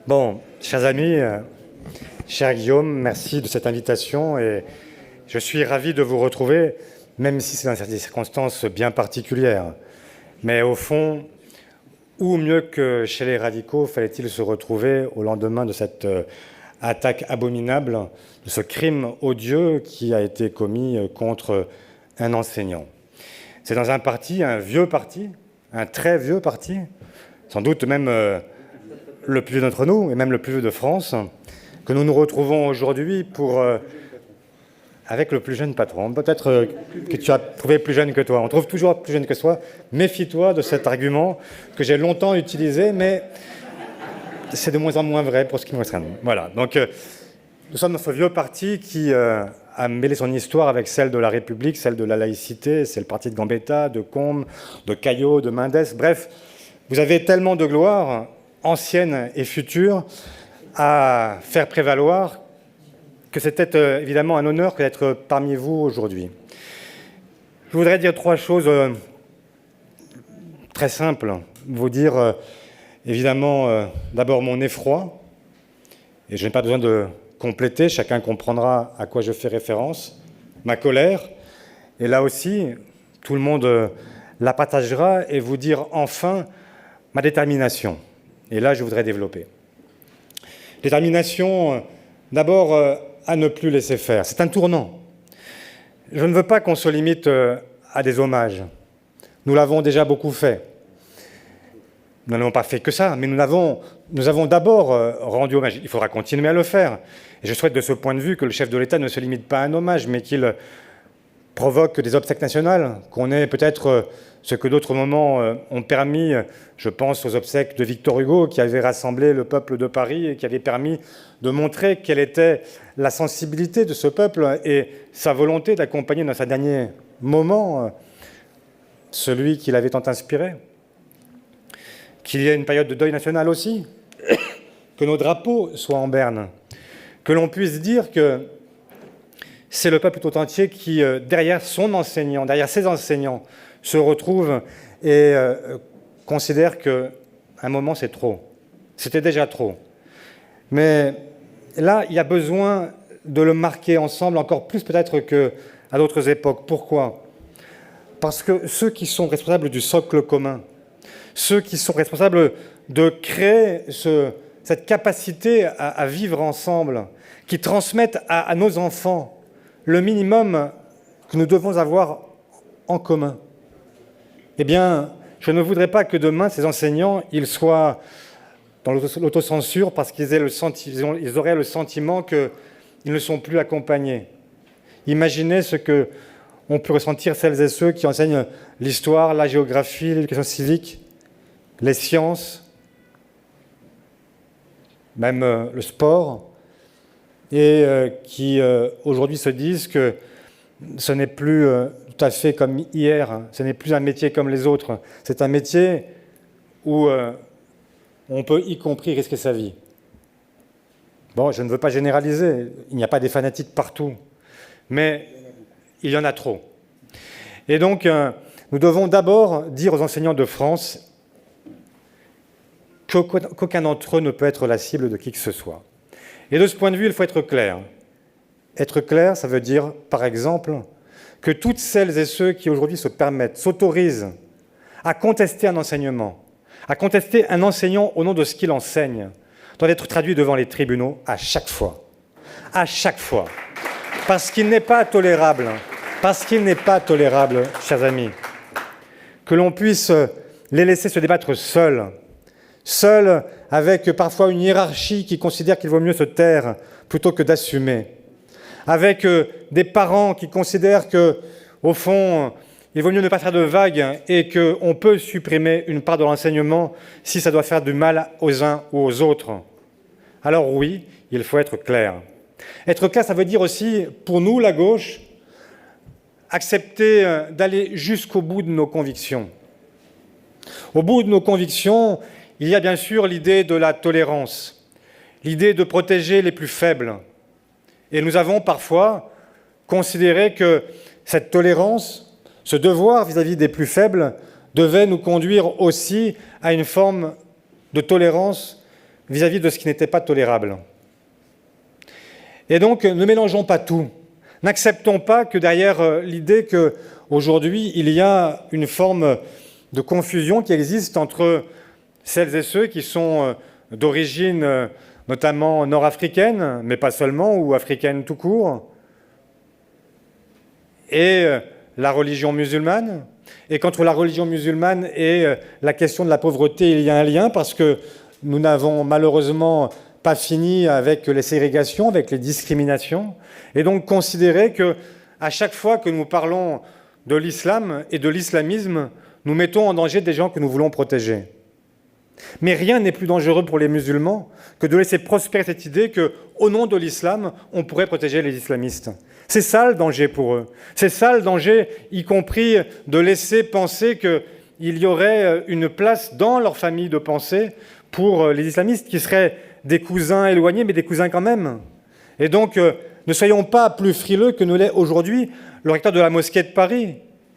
Bon, chers amis, cher Guillaume, merci de cette invitation et je suis ravi de vous retrouver, même si c'est dans des circonstances bien particulières. Mais au fond, où mieux que chez les radicaux fallait-il se retrouver au lendemain de cette attaque abominable, de ce crime odieux qui a été commis contre un enseignant. C'est dans un parti, un vieux parti, un très vieux parti, sans doute même le plus vieux d'entre nous, et même le plus vieux de France, que nous nous retrouvons aujourd'hui pour, avec le plus jeune patron. Peut-être que tu as trouvé plus jeune que toi. On trouve toujours plus jeune que soi. Méfie-toi de cet argument que j'ai longtemps utilisé, mais c'est de moins en moins vrai pour ce qui nous concerne. Voilà. Donc, nous sommes dans ce vieux parti qui a mêlé son histoire avec celle de la République, celle de la laïcité. C'est le parti de Gambetta, de Combes, de Caillot, de Mendès. Bref, vous avez tellement de gloire, ancienne et future, à faire prévaloir que c'était évidemment un honneur d'être parmi vous aujourd'hui. Je voudrais dire trois choses très simples. Vous dire évidemment d'abord mon effroi, et je n'ai pas besoin de compléter, chacun comprendra à quoi je fais référence, ma colère, et là aussi, tout le monde la partagera, et vous dire enfin ma détermination. Et là, je voudrais développer. Détermination, d'abord, à ne plus laisser faire. C'est un tournant. Je ne veux pas qu'on se limite à des hommages. Nous l'avons déjà beaucoup fait. Nous n'avons pas fait que ça, mais nous avons d'abord rendu hommage. Il faudra continuer à le faire. Et je souhaite de ce point de vue que le chef de l'État ne se limite pas à un hommage, mais qu'il provoque des obsèques nationales, qu'on ait peut-être ce que d'autres moments ont permis, je pense aux obsèques de Victor Hugo, qui avait rassemblé le peuple de Paris et qui avait permis de montrer quelle était la sensibilité de ce peuple et sa volonté d'accompagner dans sa dernier moment celui qui l'avait tant inspiré. Qu'il y ait une période de deuil national aussi, que nos drapeaux soient en berne, que l'on puisse dire que c'est le peuple tout entier qui, derrière son enseignant, derrière ses enseignants, se retrouve et considère qu'un moment, c'est trop. C'était déjà trop. Mais là, il y a besoin de le marquer ensemble, encore plus peut-être qu'à d'autres époques. Pourquoi ? Parce que ceux qui sont responsables du socle commun, ceux qui sont responsables de créer cette capacité à vivre ensemble, qui transmettent à nos enfants le minimum que nous devons avoir en commun. Eh bien, je ne voudrais pas que demain, ces enseignants, ils soient dans l'autocensure parce qu'ils auraient le sentiment qu'ils ne sont plus accompagnés. Imaginez ce qu'ont pu ressentir celles et ceux qui enseignent l'histoire, la géographie, l'éducation civique, les sciences, même le sport, et qui aujourd'hui se disent que ce n'est plus tout à fait comme hier, ce n'est plus un métier comme les autres, c'est un métier où on peut y compris risquer sa vie. Bon, je ne veux pas généraliser, il n'y a pas des fanatiques partout, mais il y en a trop. Et donc, nous devons d'abord dire aux enseignants de France qu'aucun d'entre eux ne peut être la cible de qui que ce soit. Et de ce point de vue, il faut être clair. Être clair, ça veut dire, par exemple, que toutes celles et ceux qui aujourd'hui se permettent, s'autorisent à contester un enseignement, à contester un enseignant au nom de ce qu'il enseigne, doivent être traduits devant les tribunaux à chaque fois. À chaque fois. Parce qu'il n'est pas tolérable, chers amis, que l'on puisse les laisser se débattre seuls avec parfois une hiérarchie qui considère qu'il vaut mieux se taire plutôt que d'assumer, avec des parents qui considèrent qu'au fond, il vaut mieux ne pas faire de vagues et qu'on peut supprimer une part de l'enseignement si ça doit faire du mal aux uns ou aux autres. Alors oui, il faut être clair. Être clair, ça veut dire aussi, pour nous, la gauche, accepter d'aller jusqu'au bout de nos convictions. Au bout de nos convictions, il y a bien sûr l'idée de la tolérance, l'idée de protéger les plus faibles. Et nous avons parfois considéré que cette tolérance, ce devoir vis-à-vis des plus faibles, devait nous conduire aussi à une forme de tolérance vis-à-vis de ce qui n'était pas tolérable. Et donc, ne mélangeons pas tout. N'acceptons pas que derrière l'idée qu'aujourd'hui, il y a une forme de confusion qui existe entre celles et ceux qui sont d'origine notamment nord-africaine, mais pas seulement, ou africaine tout court, et la religion musulmane, et qu'entre la religion musulmane et la question de la pauvreté, il y a un lien, parce que nous n'avons malheureusement pas fini avec les ségrégations, avec les discriminations, et donc considérer qu'à chaque fois que nous parlons de l'islam et de l'islamisme, nous mettons en danger des gens que nous voulons protéger. Mais rien n'est plus dangereux pour les musulmans que de laisser prospérer cette idée qu'au nom de l'islam, on pourrait protéger les islamistes. C'est ça le danger pour eux. C'est ça le danger, y compris de laisser penser qu'il y aurait une place dans leur famille de pensée pour les islamistes qui seraient des cousins éloignés, mais des cousins quand même. Et donc, ne soyons pas plus frileux que ne l'est aujourd'hui le recteur de la mosquée de Paris,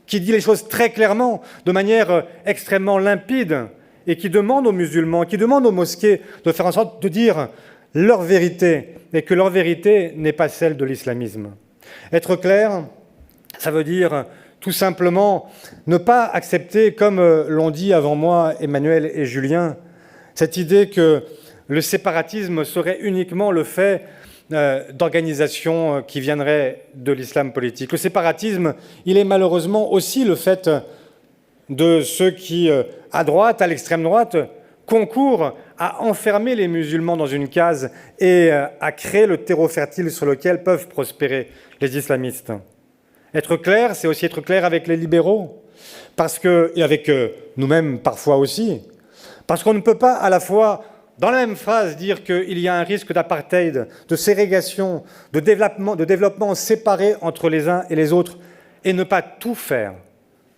qui dit les choses très clairement, de manière extrêmement limpide, et qui demande aux musulmans, qui demande aux mosquées de faire en sorte de dire leur vérité, et que leur vérité n'est pas celle de l'islamisme. Être clair, ça veut dire tout simplement ne pas accepter, comme l'ont dit avant moi Emmanuel et Julien, cette idée que le séparatisme serait uniquement le fait d'organisations qui viendraient de l'islam politique. Le séparatisme, il est malheureusement aussi le fait de ceux qui, à droite, à l'extrême droite, concourent à enfermer les musulmans dans une case et à créer le terreau fertile sur lequel peuvent prospérer les islamistes. Être clair, c'est aussi être clair avec les libéraux, et avec nous-mêmes parfois aussi, parce qu'on ne peut pas à la fois, dans la même phrase, dire qu'il y a un risque d'apartheid, de ségrégation, de développement séparé entre les uns et les autres, et ne pas tout faire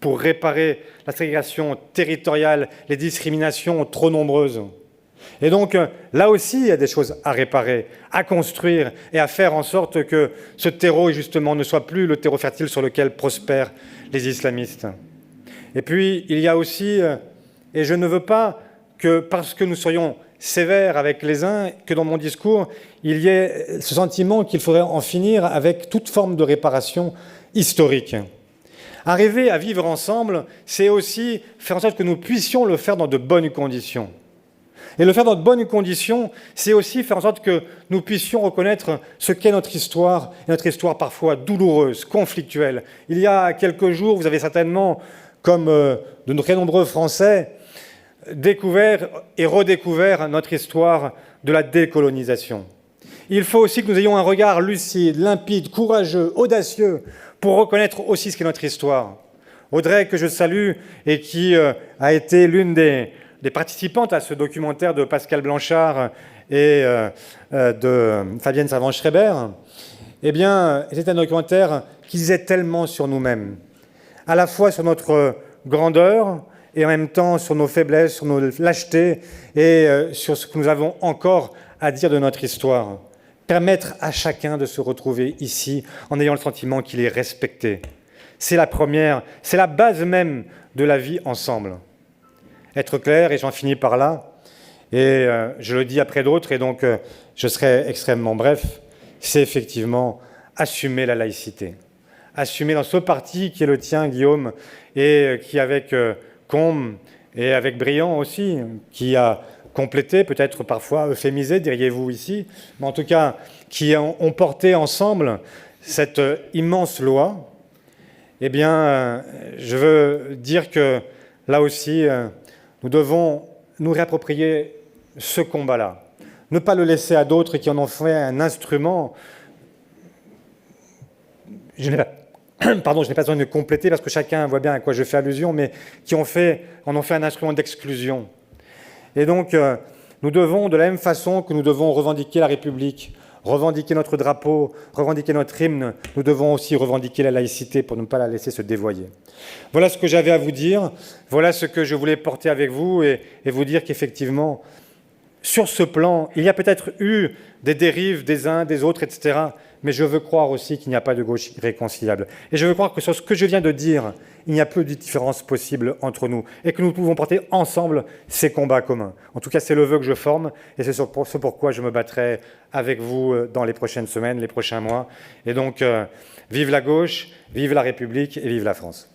pour réparer la ségrégation territoriale, les discriminations trop nombreuses. Et donc, là aussi, il y a des choses à réparer, à construire et à faire en sorte que ce terreau, justement, ne soit plus le terreau fertile sur lequel prospèrent les islamistes. Et puis, il y a aussi, et je ne veux pas que, parce que nous soyons sévères avec les uns, que dans mon discours, il y ait ce sentiment qu'il faudrait en finir avec toute forme de réparation historique. Arriver à vivre ensemble, c'est aussi faire en sorte que nous puissions le faire dans de bonnes conditions. Et le faire dans de bonnes conditions, c'est aussi faire en sorte que nous puissions reconnaître ce qu'est notre histoire, et notre histoire parfois douloureuse, conflictuelle. Il y a quelques jours, vous avez certainement, comme de très nombreux Français, découvert et redécouvert notre histoire de la décolonisation. Il faut aussi que nous ayons un regard lucide, limpide, courageux, audacieux, pour reconnaître aussi ce qu'est notre histoire. Audrey, que je salue, et qui a été l'une des participantes à ce documentaire de Pascal Blanchard et de Fabienne Servan-Schreiber, eh bien, c'était un documentaire qui disait tellement sur nous-mêmes, à la fois sur notre grandeur et en même temps sur nos faiblesses, sur nos lâchetés et sur ce que nous avons encore à dire de notre histoire. Permettre à chacun de se retrouver ici en ayant le sentiment qu'il est respecté. C'est la première, c'est la base même de la vie ensemble. Être clair, et j'en finis par là, et je le dis après d'autres, et donc je serai extrêmement bref, c'est effectivement assumer la laïcité. Assumer dans ce parti qui est le tien, Guillaume, et qui avec Combe et avec Briand aussi, qui a complété, peut-être parfois euphémisé, diriez-vous ici, mais en tout cas, qui ont porté ensemble cette immense loi, eh bien, je veux dire que là aussi, nous devons nous réapproprier ce combat-là. Ne pas le laisser à d'autres qui en ont fait un instrument. Je n'ai pas besoin de compléter parce que chacun voit bien à quoi je fais allusion, mais qui en ont fait un instrument d'exclusion. Et donc, nous devons, de la même façon que nous devons revendiquer la République, revendiquer notre drapeau, revendiquer notre hymne, nous devons aussi revendiquer la laïcité pour ne pas la laisser se dévoyer. Voilà ce que j'avais à vous dire, voilà ce que je voulais porter avec vous et vous dire qu'effectivement, sur ce plan, il y a peut-être eu des dérives des uns, des autres, etc. mais je veux croire aussi qu'il n'y a pas de gauche irréconciliable. Et je veux croire que sur ce que je viens de dire, il n'y a plus de différence possible entre nous et que nous pouvons porter ensemble ces combats communs. En tout cas, c'est le vœu que je forme et c'est ce pourquoi je me battrai avec vous dans les prochaines semaines, les prochains mois. Et donc, vive la gauche, vive la République et vive la France.